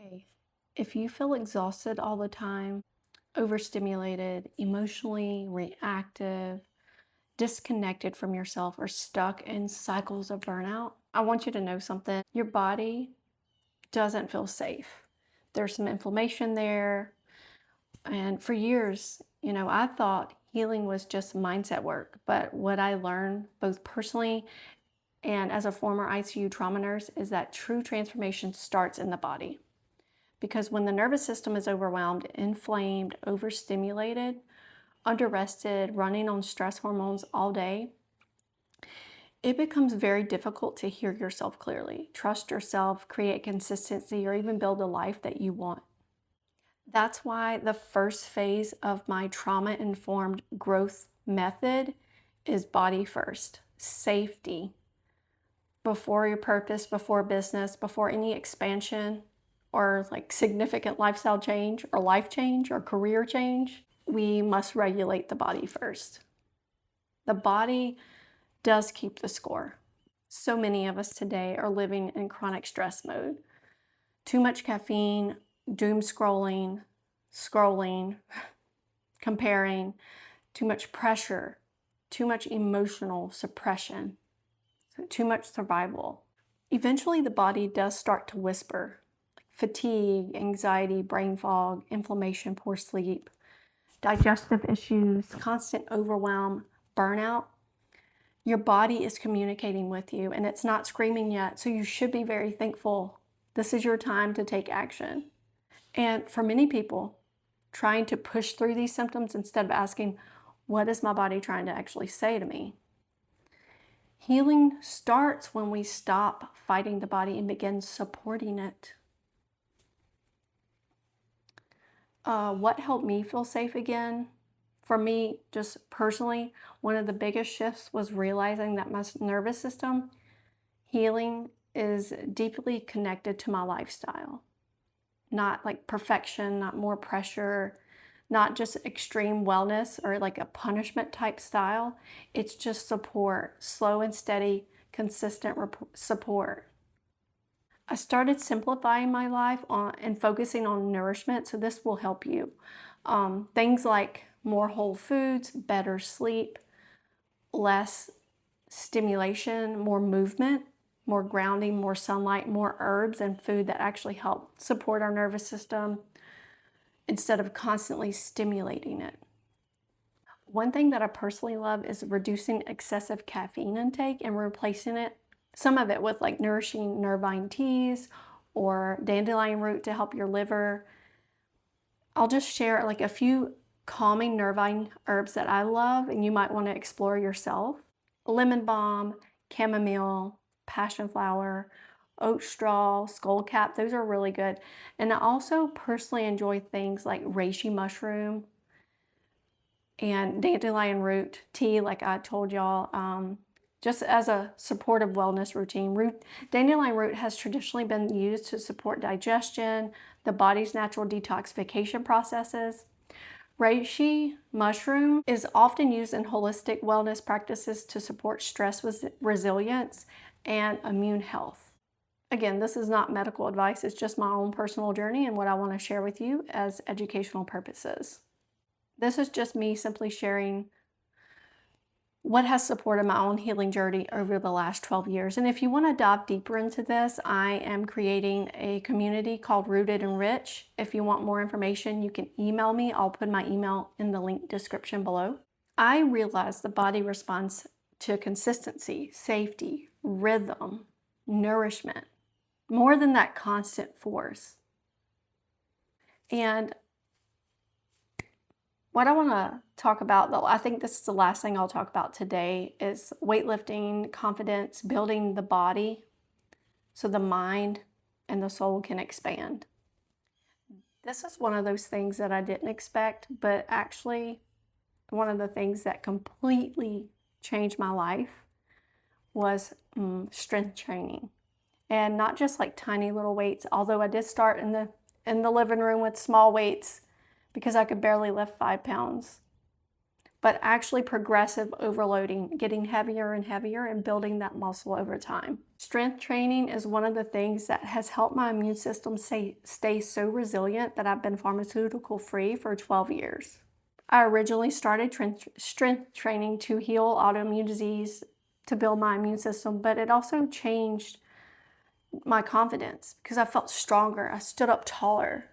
Hey, if you feel exhausted all the time, overstimulated, emotionally reactive, disconnected from yourself, or stuck in cycles of burnout, I want you to know something. Your body doesn't feel safe. There's some inflammation there. And for years, I thought healing was just mindset work. But what I learned, both personally and as a former ICU trauma nurse, is that true transformation starts in the body. Because when the nervous system is overwhelmed, inflamed, overstimulated, underrested, running on stress hormones all day, it becomes very difficult to hear yourself clearly, trust yourself, create consistency, or even build a life that you want. That's why the first phase of my trauma-informed growth method is body first, safety, before your purpose, before business, before any expansion or like significant lifestyle change or life change or career change, we must regulate the body first. The body does keep the score. So many of us today are living in chronic stress mode. Too much caffeine, doom scrolling, comparing, too much pressure, too much emotional suppression, too much survival. Eventually, the body does start to whisper. Fatigue, anxiety, brain fog, inflammation, poor sleep, digestive issues, constant overwhelm, burnout. Your body is communicating with you and it's not screaming yet, so you should be very thankful. This is your time to take action. And for many people, trying to push through these symptoms instead of asking, what is my body trying to actually say to me? Healing starts when we stop fighting the body and begin supporting it. What helped me feel safe again? For me, just personally, one of the biggest shifts was realizing that my nervous system healing is deeply connected to my lifestyle. Not like perfection, not more pressure, not just extreme wellness or like a punishment type style. It's just support, slow and steady, consistent support. I started simplifying my life and focusing on nourishment, so this will help you. Things like more whole foods, better sleep, less stimulation, more movement, more grounding, more sunlight, more herbs and food that actually help support our nervous system instead of constantly stimulating it. One thing that I personally love is reducing excessive caffeine intake and replacing some of it with like nourishing nervine teas or dandelion root to help your liver. I'll just share like a few calming nervine herbs that I love and you might want to explore yourself. Lemon balm, chamomile, passion flower, oat straw, skullcap, those are really good. And I also personally enjoy things like reishi mushroom and dandelion root tea, like I told y'all, just as a supportive wellness routine. Dandelion root has traditionally been used to support digestion, the body's natural detoxification processes. Reishi mushroom is often used in holistic wellness practices to support stress resilience and immune health. Again, this is not medical advice, it's just my own personal journey and what I want to share with you as educational purposes. This is just me simply sharing what has supported my own healing journey over the last 12 years. And if you want to dive deeper into this, I am creating a community called Rooted and Rich. If you want more information, you can email me. I'll put my email in the link description below. I realize the body responds to consistency, safety, rhythm, nourishment, more than that constant force. And what I want to talk about, though, I think this is the last thing I'll talk about today, is weightlifting, confidence, building the body so the mind and the soul can expand. This is one of those things that I didn't expect, but actually one of the things that completely changed my life was strength training. And not just like tiny little weights, although I did start in the living room with small weights because I could barely lift 5 pounds. But actually progressive overloading, getting heavier and heavier and building that muscle over time. Strength training is one of the things that has helped my immune system stay so resilient that I've been pharmaceutical free for 12 years. I originally started strength training to heal autoimmune disease, to build my immune system, but it also changed my confidence because I felt stronger. I stood up taller.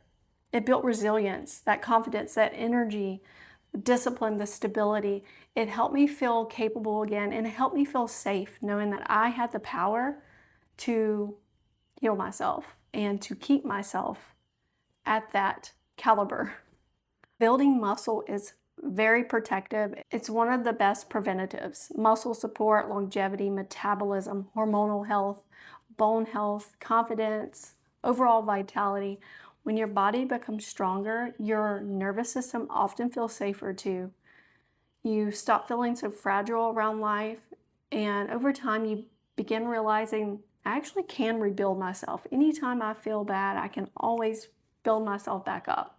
It built resilience, that confidence, that energy, the discipline, the stability. It helped me feel capable again, and it helped me feel safe knowing that I had the power to heal myself and to keep myself at that caliber. Building muscle is very protective. It's one of the best preventatives. Muscle support, longevity, metabolism, hormonal health, bone health, confidence, overall vitality. When your body becomes stronger, your nervous system often feels safer too. You stop feeling so fragile around life, and over time, you begin realizing I actually can rebuild myself. Anytime I feel bad, I can always build myself back up.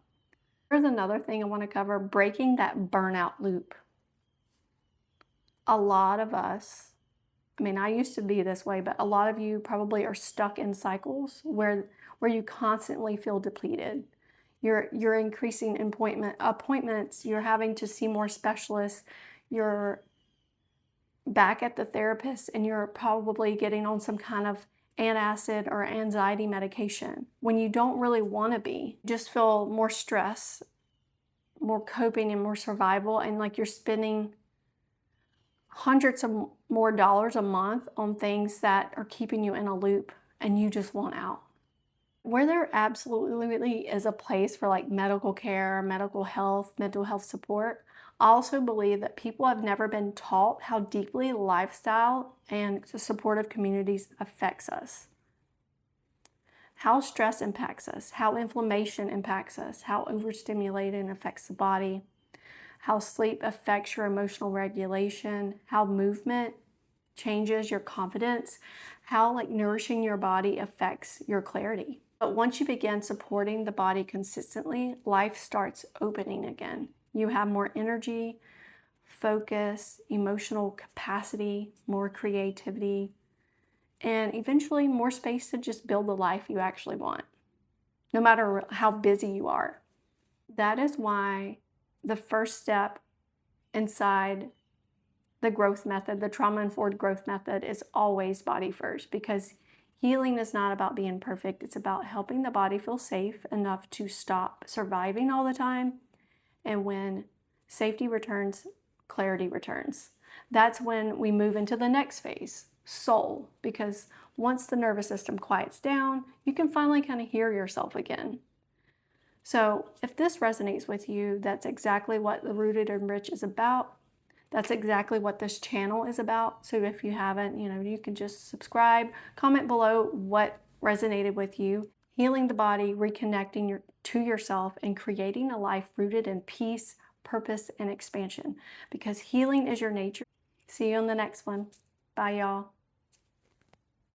Here's another thing I want to cover: breaking that burnout loop. A lot of us, I mean, I used to be this way, but a lot of you probably are stuck in cycles where you constantly feel depleted. You're increasing appointments, you're having to see more specialists, you're back at the therapist, and you're probably getting on some kind of antacid or anxiety medication when you don't really want to be. You just feel more stress, more coping, and more survival, and like you're spending hundreds of more dollars a month on things that are keeping you in a loop and you just want out. Where there absolutely is a place for like medical care, medical health, mental health support, I also believe that people have never been taught how deeply lifestyle and supportive communities affects us. How stress impacts us, how inflammation impacts us, how overstimulating affects the body, how sleep affects your emotional regulation, how movement changes your confidence, how like nourishing your body affects your clarity. But once you begin supporting the body consistently, life starts opening again. You have more energy, focus, emotional capacity, more creativity, and eventually more space to just build the life you actually want, no matter how busy you are. That is why the first step inside the growth method, the trauma-informed growth method, is always body first, because healing is not about being perfect. It's about helping the body feel safe enough to stop surviving all the time. And when safety returns, clarity returns. That's when we move into the next phase, soul, because once the nervous system quiets down, you can finally kind of hear yourself again. So if this resonates with you, that's exactly what the Rooted and Rich is about. That's exactly what this channel is about. So if you haven't, you can just subscribe, comment below what resonated with you. Healing the body, reconnecting to yourself, and creating a life rooted in peace, purpose, and expansion. Because healing is your nature. See you on the next one. Bye, y'all.